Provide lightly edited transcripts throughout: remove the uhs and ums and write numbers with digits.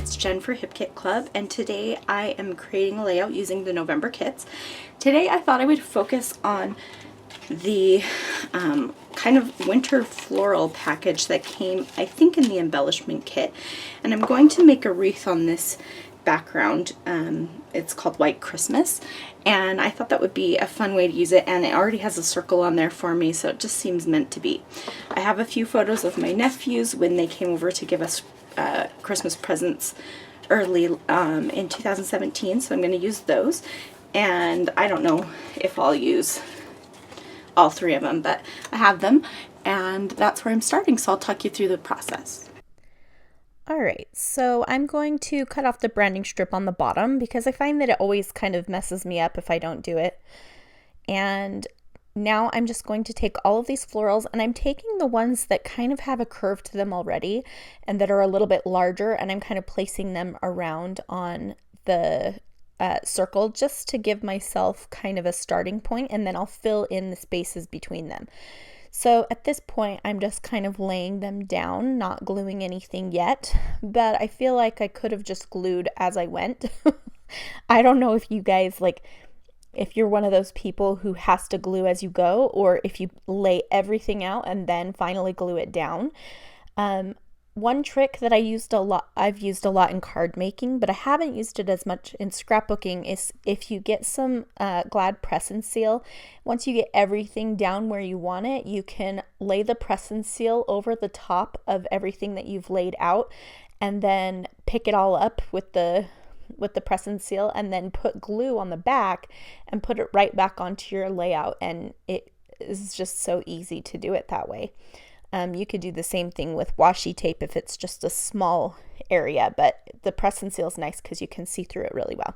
it's Jen for Hip Kit Club, and today I am creating a layout using the November kits. Today I thought I would focus on the kind of winter floral package that came, I think, in the embellishment kit, and I'm going to make a wreath on this background. It's called White Christmas, and I thought that would be a fun way to use it, and it already has a circle on there for me, so it just seems meant to be. I have a few photos of my nephews when they came over to give us Christmas presents early in 2017, so I'm going to use those, and I don't know if I'll use all three of them, but I have them, and that's where I'm starting, so I'll talk you through the process. Alright, so I'm going to cut off the branding strip on the bottom because I find that it always kind of messes me up if I don't do it. And now I'm just going to take all of these florals, and I'm taking the ones that kind of have a curve to them already and that are a little bit larger, and I'm kind of placing them around on the circle just to give myself kind of a starting point, and then I'll fill in the spaces between them. So at this point, I'm just kind of laying them down, not gluing anything yet, but I feel like I could have just glued as I went. I don't know if you guys, if you're one of those people who has to glue as you go, or if you lay everything out and then finally glue it down. One trick that I've used a lot in card making, but I haven't used it as much in scrapbooking, is if you get some Glad press and seal. Once you get everything down where you want it, you can lay the press and seal over the top of everything that you've laid out, and then pick it all up with the press and seal, and then put glue on the back and put it right back onto your layout, and it is just so easy to do it that way. You could do the same thing with washi tape if it's just a small area, but the press and seal is nice because you can see through it really well.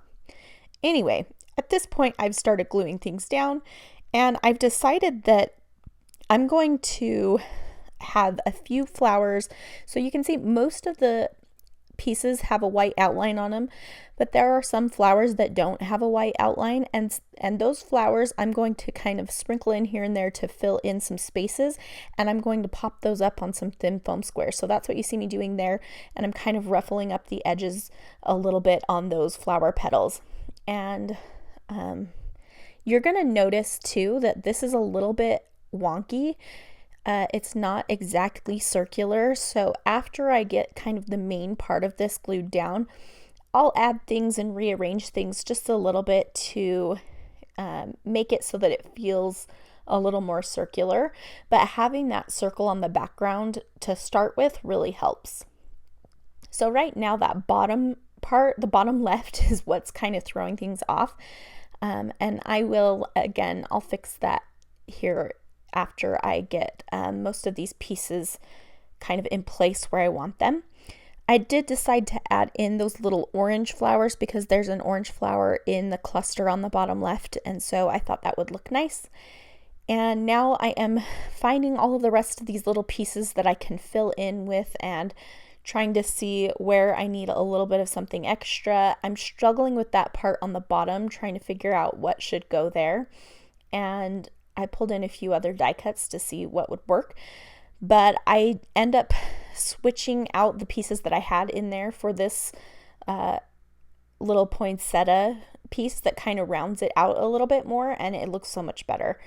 Anyway, at this point I've started gluing things down, and I've decided that I'm going to have a few flowers. So you can see most of the pieces have a white outline on them, but there are some flowers that don't have a white outline, and those flowers I'm going to kind of sprinkle in here and there to fill in some spaces, and I'm going to pop those up on some thin foam squares. So that's what you see me doing there, and I'm kind of ruffling up the edges a little bit on those flower petals. And you're gonna notice too that this is a little bit wonky. It's not exactly circular, so after I get kind of the main part of this glued down, I'll add things and rearrange things just a little bit to make it so that it feels a little more circular, but having that circle on the background to start with really helps. So right now that bottom part, the bottom left, is what's kind of throwing things off, and I'll fix that here after I get most of these pieces kind of in place where I want them. I did decide to add in those little orange flowers because there's an orange flower in the cluster on the bottom left, and so I thought that would look nice. And now I am finding all of the rest of these little pieces that I can fill in with and trying to see where I need a little bit of something extra. I'm struggling with that part on the bottom, trying to figure out what should go there, and I pulled in a few other die cuts to see what would work, but I end up switching out the pieces that I had in there for this little poinsettia piece that kind of rounds it out a little bit more, and it looks so much better.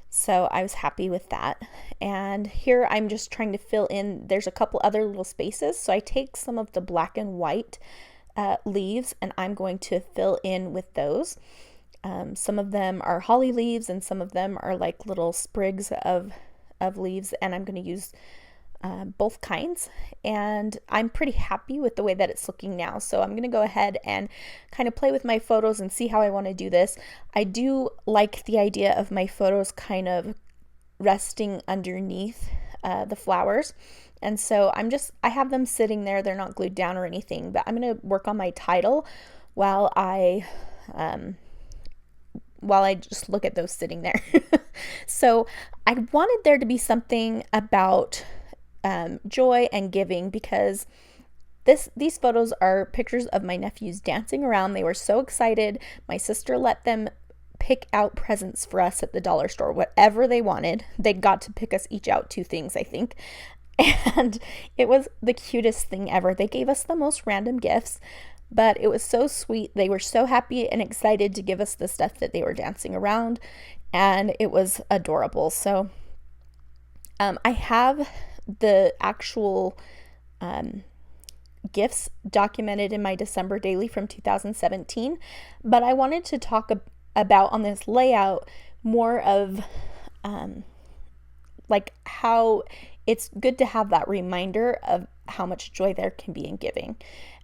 So I was happy with that. And here I'm just trying to fill in, there's a couple other little spaces, so I take some of the black and white leaves, and I'm going to fill in with those. Some of them are holly leaves, and some of them are like little sprigs of leaves, and I'm going to use both kinds, and I'm pretty happy with the way that it's looking now. So I'm going to go ahead and kind of play with my photos and see how I want to do this. I do like the idea of my photos kind of resting underneath the flowers, and so I have them sitting there. They're not glued down or anything, but I'm going to work on my title while I just look at those sitting there. So I wanted there to be something about joy and giving, because these photos are pictures of my nephews dancing around. They were so excited. My sister let them pick out presents for us at the dollar store, whatever they wanted. They got to pick us each out 2 things, I think. And it was the cutest thing ever. They gave us the most random gifts, but it was so sweet. They were so happy and excited to give us the stuff that they were dancing around, and it was adorable. So I have the actual gifts documented in my December daily from 2017, but I wanted to talk about on this layout more of like how it's good to have that reminder of how much joy there can be in giving.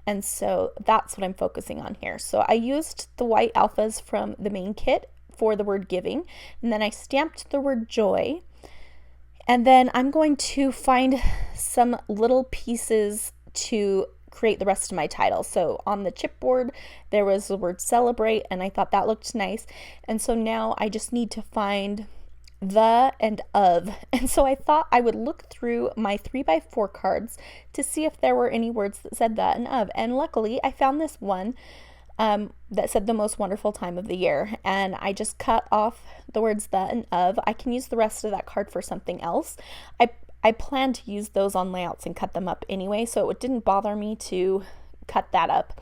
And so that's what I'm focusing on here. So I used the white alphas from the main kit for the word giving, and then I stamped the word joy. And then I'm going to find some little pieces to create the rest of my title. So on the chipboard, there was the word celebrate, and I thought that looked nice. And so now I just need to find the and of. And so I thought I would look through my 3x4 cards to see if there were any words that said the and of. And luckily, I found this one that said the most wonderful time of the year. And I just cut off the words the and of. I can use the rest of that card for something else. I plan to use those on layouts and cut them up anyway, so it didn't bother me to cut that up.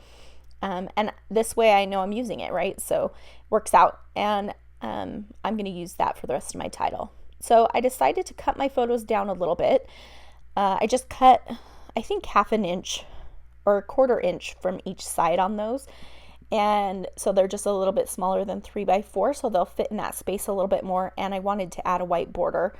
And this way I know I'm using it, right? So it works out. And I'm going to use that for the rest of my title. So I decided to cut my photos down a little bit. I just cut, I think, 1/2 inch or 1/4 inch from each side on those. And so they're just a little bit smaller than 3x4, so they'll fit in that space a little bit more. And I wanted to add a white border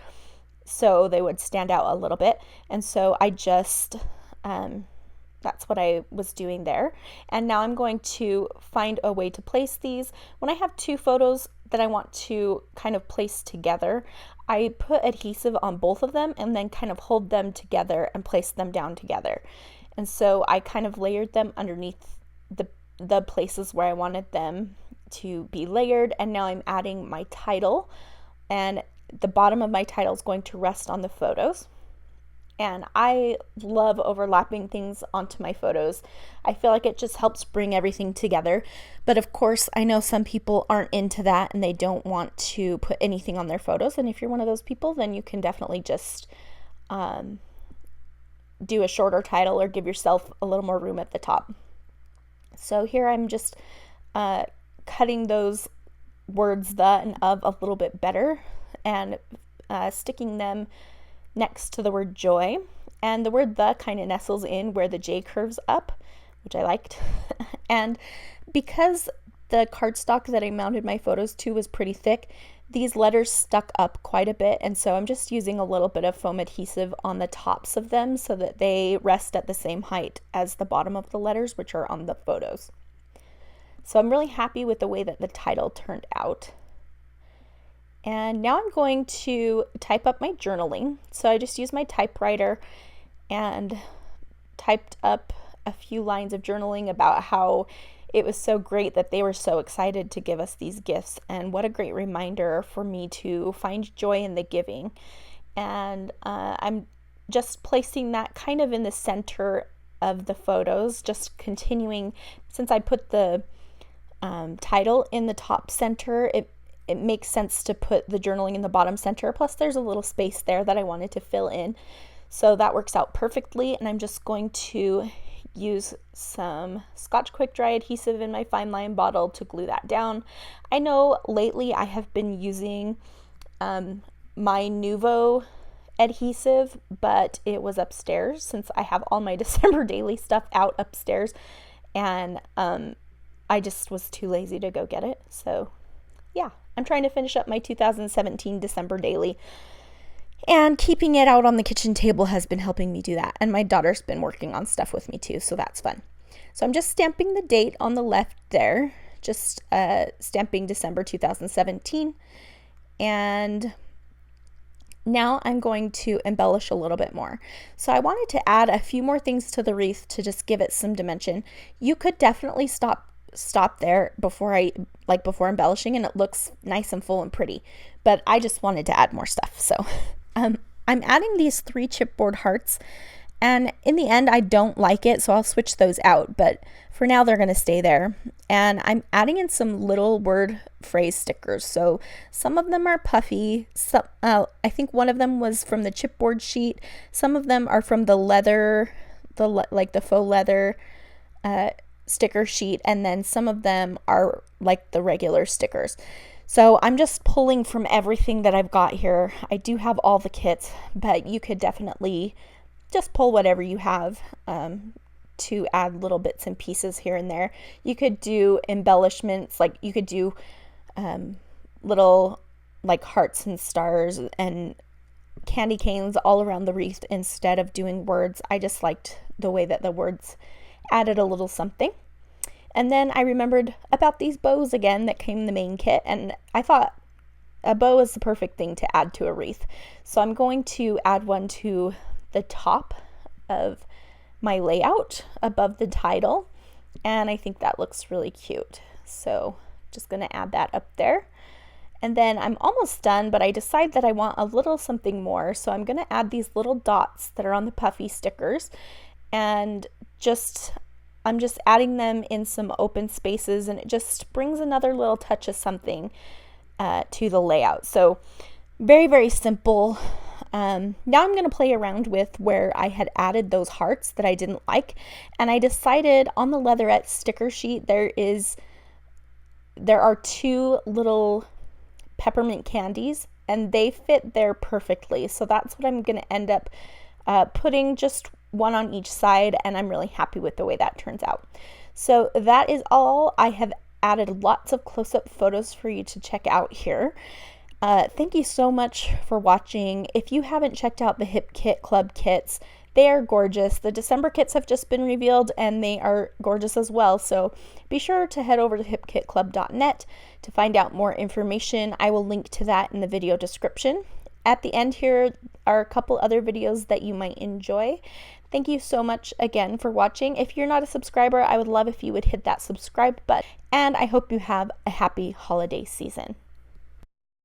so they would stand out a little bit. And so I just, that's what I was doing there. And now I'm going to find a way to place these. When I have two photos that I want to kind of place together, I put adhesive on both of them and then kind of hold them together and place them down together. And so I kind of layered them underneath the places where I wanted them to be layered. And now I'm adding my title, and the bottom of my title is going to rest on the photos. And I love overlapping things onto my photos. I feel like it just helps bring everything together. But of course, I know some people aren't into that and they don't want to put anything on their photos. And if you're one of those people, then you can definitely just do a shorter title or give yourself a little more room at the top. So here I'm just cutting those words the and of a little bit better and sticking them next to the word joy. And the word the kind of nestles in where the J curves up, which I liked. And because the cardstock that I mounted my photos to was pretty thick, these letters stuck up quite a bit. And so I'm just using a little bit of foam adhesive on the tops of them so that they rest at the same height as the bottom of the letters, which are on the photos. So I'm really happy with the way that the title turned out. And now I'm going to type up my journaling. So I just used my typewriter and typed up a few lines of journaling about how it was so great that they were so excited to give us these gifts, and what a great reminder for me to find joy in the giving. And I'm just placing that kind of in the center of the photos, just continuing, since I put the title in the top center, it makes sense to put the journaling in the bottom center. Plus there's a little space there that I wanted to fill in. So that works out perfectly. And I'm just going to use some Scotch Quick Dry adhesive in my fine line bottle to glue that down. I know lately I have been using my Nuvo adhesive, but it was upstairs since I have all my December daily stuff out upstairs, and I just was too lazy to go get it. So yeah, I'm trying to finish up my 2017 December daily, and keeping it out on the kitchen table has been helping me do that. And my daughter's been working on stuff with me too, so that's fun. So I'm just stamping the date on the left there, just stamping December 2017. And now I'm going to embellish a little bit more. So I wanted to add a few more things to the wreath to just give it some dimension. You could definitely stop there before embellishing, and it looks nice and full and pretty, but I just wanted to add more stuff. So I'm adding these 3 chipboard hearts, And in the end, I don't like it, so I'll switch those out. But for now, they're going to stay there. And I'm adding in some little word phrase stickers. So some of them are puffy. Some, I think one of them was from the chipboard sheet. Some of them are from the leather, like the faux leather sticker sheet. And then some of them are like the regular stickers. So I'm just pulling from everything that I've got here. I do have all the kits, but you could definitely just pull whatever you have to add little bits and pieces here and there. You could do embellishments, like you could do little like hearts and stars and candy canes all around the wreath instead of doing words. I just liked the way that the words added a little something. And then I remembered about these bows again that came in the main kit, and I thought a bow is the perfect thing to add to a wreath. So I'm going to add one to the top of my layout above the title, and I think that looks really cute. So just going to add that up there. And then I'm almost done, but I decide that I want a little something more. So I'm going to add these little dots that are on the puffy stickers, and I'm just adding them in some open spaces, and it just brings another little touch of something to the layout. So very, very simple. Now I'm going to play around with where I had added those hearts that I didn't like, and I decided on the leatherette sticker sheet there are two little peppermint candies, and they fit there perfectly. So that's what I'm going to end up putting, just one on each side, and I'm really happy with the way that turns out. So that is all. I have added lots of close-up photos for you to check out here. Thank you so much for watching. If you haven't checked out the Hip Kit Club kits, they are gorgeous. The December kits have just been revealed, and they are gorgeous as well. So be sure to head over to hipkitclub.net to find out more information. I will link to that in the video description. At the end here are a couple other videos that you might enjoy. Thank you so much again for watching. If you're not a subscriber, I would love if you would hit that subscribe button, and I hope you have a happy holiday season.